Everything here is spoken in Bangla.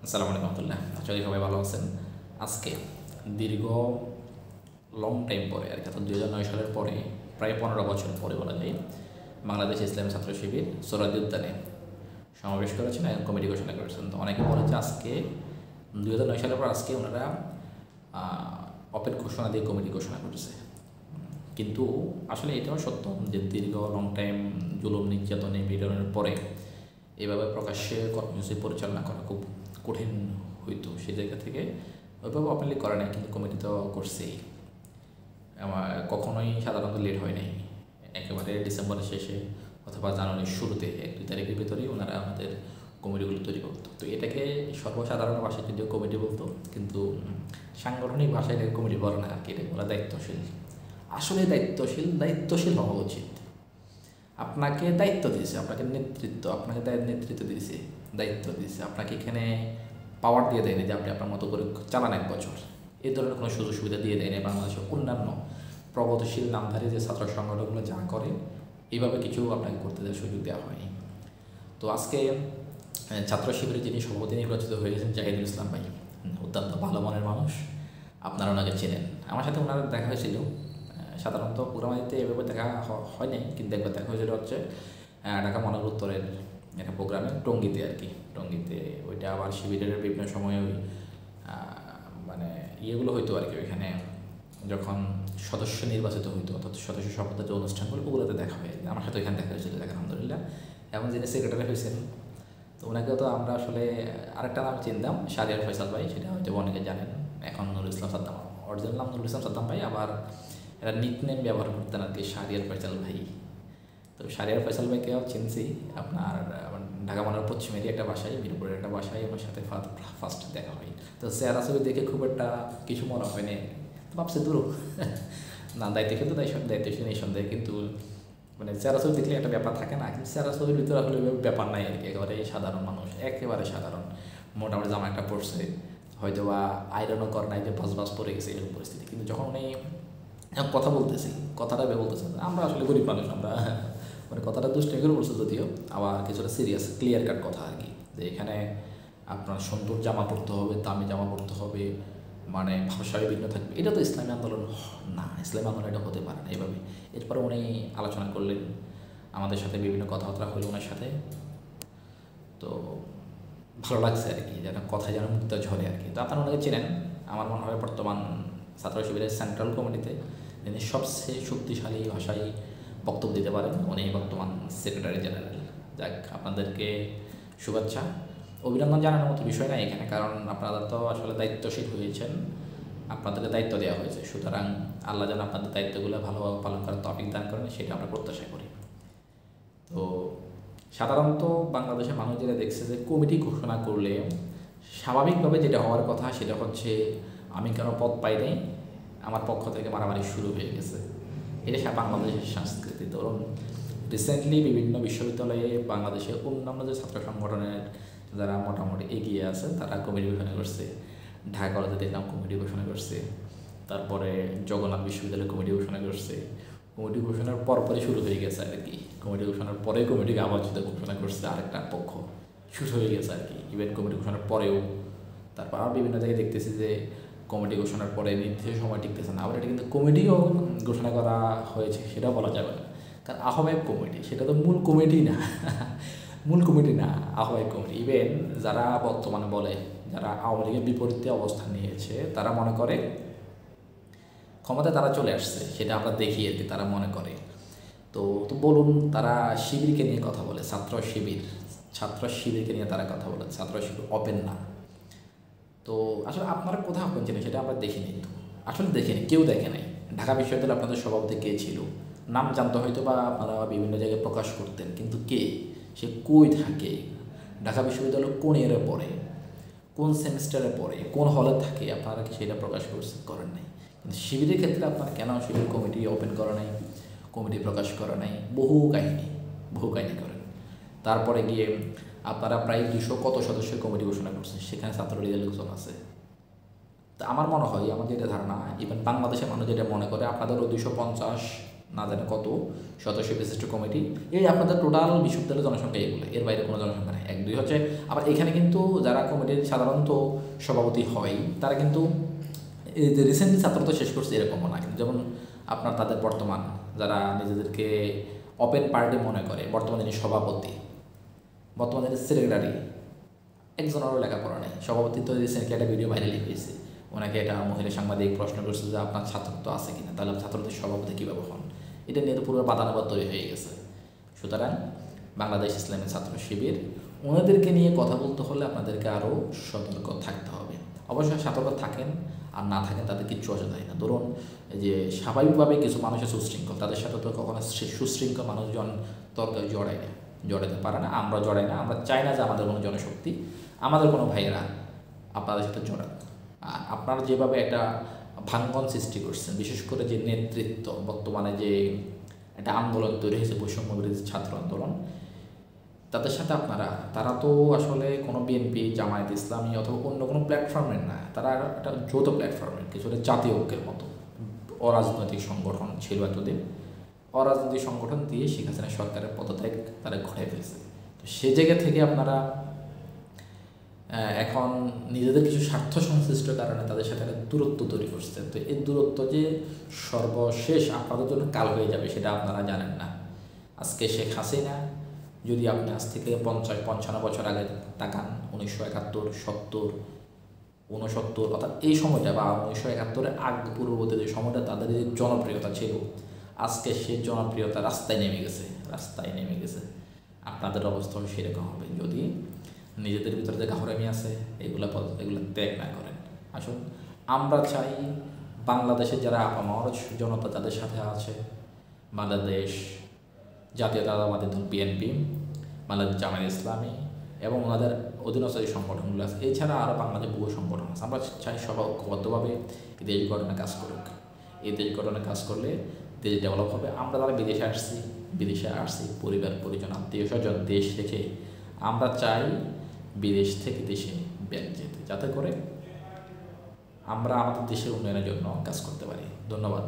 আসসালামু আলাইকুম রহমতুল্লাহ। আশা করি সবাই ভালো আছেন। আজকে দীর্ঘ লং টাইম পরে আর কি, অর্থাৎ 2009 সালের পরে প্রায় 15 বছর পরে বলা যায়, বাংলাদেশ ইসলামী ছাত্র শিবির সোহরাওয়ার্দী উদ্যানে সমাবেশ করেছেন এবং কমিটি ঘোষণা করেছেন। তো অনেকে বলে যে আজকে 2009 সালের পর আজকে ওনারা অপের ঘোষণা দিয়ে কমিটি ঘোষণা করেছে, কিন্তু আসলে এটাও সত্য যে দীর্ঘ লং টাইম জুলুম নির্যাতনে নিপীড়নের পরে এভাবে প্রকাশ্যে কর্মসূচি পরিচালনা করা খুব কঠিন হইতো। সেই জায়গা থেকে ওইভাবে ওপেনলি করে নাই, কিন্তু কমিটি তো করছেই। আমার কখনোই সাধারণত লেট হয় নাই, একেবারে ডিসেম্বরের শেষে অথবা জানুয়ারির শুরুতে 1-2 তারিখের ভিতরেই ওনারা আমাদের কমিটিগুলো তৈরি করতো। তো এটাকে সর্বসাধারণ ভাষায় যদিও কমিটি বলতো, কিন্তু সাংগঠনিক ভাষায় এটাকে কমিটি বলে না আর কি, এটা বলা দায়িত্বশীল। আসলে দায়িত্বশীল হওয়া উচিত। আপনাকে দায়িত্ব দিয়েছে, আপনাকে নেতৃত্ব দিয়েছে, দায়িত্ব দিয়েছে আপনাকে, এখানে পাওয়ার দিয়ে দেয়নি যে আপনি আপনার মতো করে চালান 1 বছর। এই ধরনের কোনো সুযোগ সুবিধা দিয়ে দেয়নি। বাংলাদেশের অন্যান্য প্রগতিশীল নামধারী যে ছাত্র সংগঠনগুলো যা করে, এইভাবে কিছু আপনাকে করতে দেওয়ার সুযোগ দেওয়া হয়নি। তো আজকে ছাত্র শিবিরের যিনি সভাপতি নির্বাচিত হয়েছেন জাহিদুল ইসলাম ভাই, অত্যন্ত ভালো মনের মানুষ, আপনারা ওনাকে চেনেন। আমার সাথে ওনার দেখা হয়েছিল, সাধারণত পুরামাদিতে এভাবে দেখা হয় নাই, কিন্তু একবার দেখা হয়েছিল হচ্ছে ঢাকা মহানগর উত্তরের একটা প্রোগ্রামে টঙ্গীতে আর কি। টঙ্গীতে ওইটা আবার শিবিরের বিভিন্ন সময়ে ওই মানে ইয়েগুলো হইতো আর কি, ওইখানে যখন সদস্য নির্বাচিত হইতো অর্থাৎ সদস্য শপথের যে অনুষ্ঠানগুলো, ওগুলোতে দেখা হয়। আমার সাথে ওইখানে দেখা হয়েছিল, দেখা আলহামদুলিল্লাহ। এবং যিনি সেক্রেটারি হয়েছেন, তো ওনাকেও তো আমরা আসলে আরেকটা নাম চিনতাম, শাহরিয়ার ফয়সাল ভাই, সেটা হয়তো অনেকে জানেন। এখন নুরুল ইসলাম সাদ্দাম, অরিজিনাল নাম নুরুল ইসলাম সাদ্দাম ভাই, আবার এরা নিকনেম ব্যবহার করতেন আর কি, শাহরিয়ার ফয়সাল ভাই। তো শাহরিয়ার ফয়সাল ভাইকেও চিনছি আপনার ঢাকা মহানগর পশ্চিমেরই একটা বাসায়, মিরপুরের একটা বাসায় আমার সাথে ফার্স্ট দেখা হয়। তো চেহারা ছবি দেখে খুব একটা কিছু মনে হয়নি, ভাবছে দূর না, দায়িত্বশীল তো দায়িত্বশীল নিঃসন্দেহে, কিন্তু মানে চেহারা ছবি দেখলে একটা ব্যাপার থাকে না, কিন্তু চেহারা ছবির ভিতরে আসলে ব্যাপার নাই আর কি। একেবারে সাধারণ মানুষ, একেবারে সাধারণ, মোটামুটি জামা একটা পড়ছে, হয়তো বা আয়রনও কর নাই, যে বাস পড়ে গেছে এরকম পরিস্থিতি। কিন্তু যখন উনি কথা বলতেছি, কথাটা ভেবে বলতেছে, আমরা আসলে গরিব মানুষ, আমরা মানে কথাটা দুষ্টামি করে বলছে যদিও, আবার কিছুটা সিরিয়াস ক্লিয়ার কাট কথা আর কি, যে এখানে আপনার সুন্দর জামা পরতে হবে, দামি জামা পরতে হবে, মানে ভাষায় ভিন্ন থাকবে, এটা তো ইসলামী আন্দোলন না, ইসলামী আন্দোলন এটা হতে পারে না এইভাবে। এরপরে উনি আলোচনা করলেন, আমাদের সাথে বিভিন্ন কথাবার্তা হলো ওনার সাথে। তো ভালো লাগছে আর কি, যেন কথায় যেন মুক্ত ঝরে আর কি। তো আপনারা ওনাকে চেনেন, আমার মনে হয় বর্তমান ছাত্র শিবিরের সেন্ট্রাল কমিটিতে যিনি সবচেয়ে শক্তিশালী ভাষায় বক্তব্য দিতে পারেন, উনি বর্তমান সেক্রেটারি জেনারেল। যাক, আপনাদেরকে শুভেচ্ছা, অভিনন্দন জানানোর মতো বিষয় না এখানে, কারণ আপনারা তো আসলে দায়িত্বশীল হয়েছেন, আপনাদেরকে দায়িত্ব দেওয়া হয়েছে। সুতরাং আল্লাহ যেন আপনাদের দায়িত্বগুলো ভালোভাবে পালন করার তৌফিক দান করেন, সেটা আমরা প্রত্যাশা করি। তো সাধারণত বাংলাদেশের মানুষ যেটা দেখছে যে কমিটি ঘোষণা করলে স্বাভাবিকভাবে যেটা হওয়ার কথা সেটা হচ্ছে, আমি কেন পদ পাই নাই, আমার পক্ষ থেকে মারামারি শুরু হয়ে গেছে। এটা বাংলাদেশের সংস্কৃতি। ধরুন রিসেন্টলি বিভিন্ন বিশ্ববিদ্যালয়ে বাংলাদেশের অন্যান্য যে ছাত্র সংগঠনের যারা মোটামুটি এগিয়ে আছে, তারা কমিটি ঘোষণা করছে। ঢাকা কলেজে দেখলাম কমিটি ঘোষণা করছে, তারপরে জগন্নাথ বিশ্ববিদ্যালয় কমিটি ঘোষণা করছে। কমিটি ঘোষণার পরপরই শুরু হয়ে গেছে আর কি, কমিটি ঘোষণার পরে কমিটিকে আবার যদি ঘোষণা করছে আরেকটা পক্ষ, শুরু হয়ে গেছে আর কি। ইভেন কমিটি ঘোষণার পরেও তারপর আর বিভিন্ন জায়গায় দেখতেছি যে কমিটি ঘোষণার পরে নির্দিষ্ট সময় টিকতেছে না, আবার এটা কিন্তু কমিটিও ঘোষণা করা হয়েছে সেটাও বলা যাবে না, কারণ আহ্বায়ক কমিটি, সেটা তো মূল কমিটি না মূল কমিটি না, আহ্বায়ক কমিটি। ইভেন যারা বর্তমানে বলে, যারা আওয়ামী লীগের বিপরীতে অবস্থান নিয়েছে, তারা মনে করে ক্ষমতায় তারা চলে আসছে, সেটা আমরা দেখি আর কি, তারা মনে করে। তো বলুন, তারা শিবিরকে নিয়ে কথা বলে, ছাত্র শিবিরকে নিয়ে তারা কথা বলে, ছাত্র শিবির ওপেন না। তো আসলে আপনারা কোথাও ওপেন ছিলেন সেটা আমরা দেখিনি, তো আসলে দেখিনি, কেউ দেখে নাই। ঢাকা বিশ্ববিদ্যালয়ে আপনাদের সভাপতি কে ছিল, নাম জানতে হয়তো বা আপনারা বিভিন্ন জায়গায় প্রকাশ করতেন, কিন্তু কে, সে কই থাকে, ঢাকা বিশ্ববিদ্যালয় কোন ইয়ারে পড়ে, কোন সেমিস্টারে পড়ে, কোন হলে থাকে, আপনারা কি সেটা প্রকাশ করেন নাই। কিন্তু শিবিরের ক্ষেত্রে আপনারা কেন শিবির কমিটি ওপেন করা নাই, কমিটি প্রকাশ করা নাই, বহু কাহিনী করেন। তারপরে গিয়ে আপনারা প্রায় 200 কত সদস্যের কমিটি ঘোষণা করছেন, সেখানে ছাত্রলীগের লোকজন আছে। তা আমার মনে হয়, আমার যেটা ধারণা, ইভেন বাংলাদেশের মানুষ যেটা মনে করে, আপনাদেরও 250 না জানে কত সদস্য বিশিষ্ট কমিটি, এই আপনাদের টোটাল বিশ্ববিদ্যালয়ের জনসংখ্যা এগুলো, এর বাইরে কোনো জনসংখ্যা নেই। 1-2 হচ্ছে। আবার এখানে কিন্তু যারা কমিটির সাধারণত সভাপতি হয় তারা কিন্তু এই যে রিসেন্টলি ছাত্রত্ব শেষ করছে এরকমও না, কিন্তু যেমন আপনার তাদের বর্তমান যারা নিজেদেরকে ওপেন পার্টি মনে করে, বর্তমানে যিনি সভাপতি, বর্তমানে সেক্রেটারি, একজনেরও লেখাপড়া নেই। সভাপতি তো রিসেন্টলি একটা ভিডিও ভাইরাল হয়েছে, ওনাকে এটা মহিলা সাংবাদিক প্রশ্ন করছে যে আপনার ছাত্রত্ব আছে কিনা, তাহলে ছাত্রদের সভাপতি কীভাবে হন, এটা নিয়ে তো পুরো বাদানুবাদ তৈরি হয়ে গেছে। সুতরাং বাংলাদেশ ইসলামী ছাত্র শিবির, ওনাদেরকে নিয়ে কথা বলতে হলে আপনাদেরকে আরও সতর্ক থাকতে হবে। অবশ্যই সতর্ক থাকেন আর না থাকেন তাদের কিচ্ছু অসুবিধা হয় না। ধরুন যে স্বাভাবিকভাবে কিছু মানুষের সুশৃঙ্খল, তাদের সাথে তো কখনো সুশৃঙ্খল মানুষজন তর্কে জড়াইতে পারে না, আমরা জড়াই না। আমরা চাই না যে আমাদের কোনো জনশক্তি, আমাদের কোনো ভাইয়েরা আপনাদের সাথে জড়ান। আর আপনারা যেভাবে একটা ভাঙ্গন সৃষ্টি করছেন, বিশেষ করে যে নেতৃত্ব, বর্তমানে যে একটা আন্দোলন তৈরি হয়েছে বৈষম্য বিরোধী ছাত্র আন্দোলন, তাদের সাথে তারা তো আসলে কোনো বিএনপি, জামায়াত ইসলামী অথবা অন্য কোনো প্ল্যাটফর্মের না, তারা একটা যৌথ প্ল্যাটফর্মের, কিছুটা জাতীয় ঐক্যের মতো অরাজনৈতিক সংগঠন ছিল এতদিন। অরাজনৈতিক সংগঠন দিয়ে শেখ হাসিনা সরকারের পদত্যাগ তারা ঘটাই ফেলছে। তো সে জায়গা থেকে আপনারা এখন নিজেদের কিছু স্বার্থ সংশ্লিষ্ট কারণে তাদের সাথে একটা দূরত্ব তৈরি করছে। তো এই দূরত্ব যে সর্বশেষ আপনাদের জন্য কাল হয়ে যাবে সেটা আপনারা জানেন না। আজকে শেখ হাসিনা, যদি আপনি আজ থেকে 50-55 বছর আগে তাকান, 1971, 70, 69, অর্থাৎ এই সময়টা বা 1971-এর আগ পূর্ববর্তী যে সময়টা তাদের যে জনপ্রিয়তা ছিল, আজকে সেই জনপ্রিয়তা রাস্তায় নেমে গেছে। আপনাদের অবস্থাও সেরকম হবে যদি নিজেদের ভিতরে যে গাহরামি আছে এগুলো ত্যাগ না করেন। আসুন, আমরা চাই বাংলাদেশের যারা আপামর জনতা যাদের সাথে আছে, বাংলাদেশ জাতীয়তাবাদী দল বিএনপি, বাংলাদেশ জামায়াত ইসলামী এবং ওনাদের অধীনস্থ যে সংগঠনগুলো আছে, এছাড়া আরও বাংলাদেশে বহু সংগঠন আছে, আমরা চাই সবাই ঐক্যবদ্ধভাবে এই দেশ গঠনে কাজ করুক। এই দেশ গঠনে কাজ করলে দেশ ডেভেলপ হবে। আমরা যারা বিদেশে আসছি পরিবার পরিজন আত্মীয় স্বজন দেশ রেখে, আমরা চাই বিদেশ থেকে দেশে ব্যাক যেতে, যাতে করে আমরা আমাদের দেশের উন্নয়নের জন্য কাজ করতে পারি। ধন্যবাদ।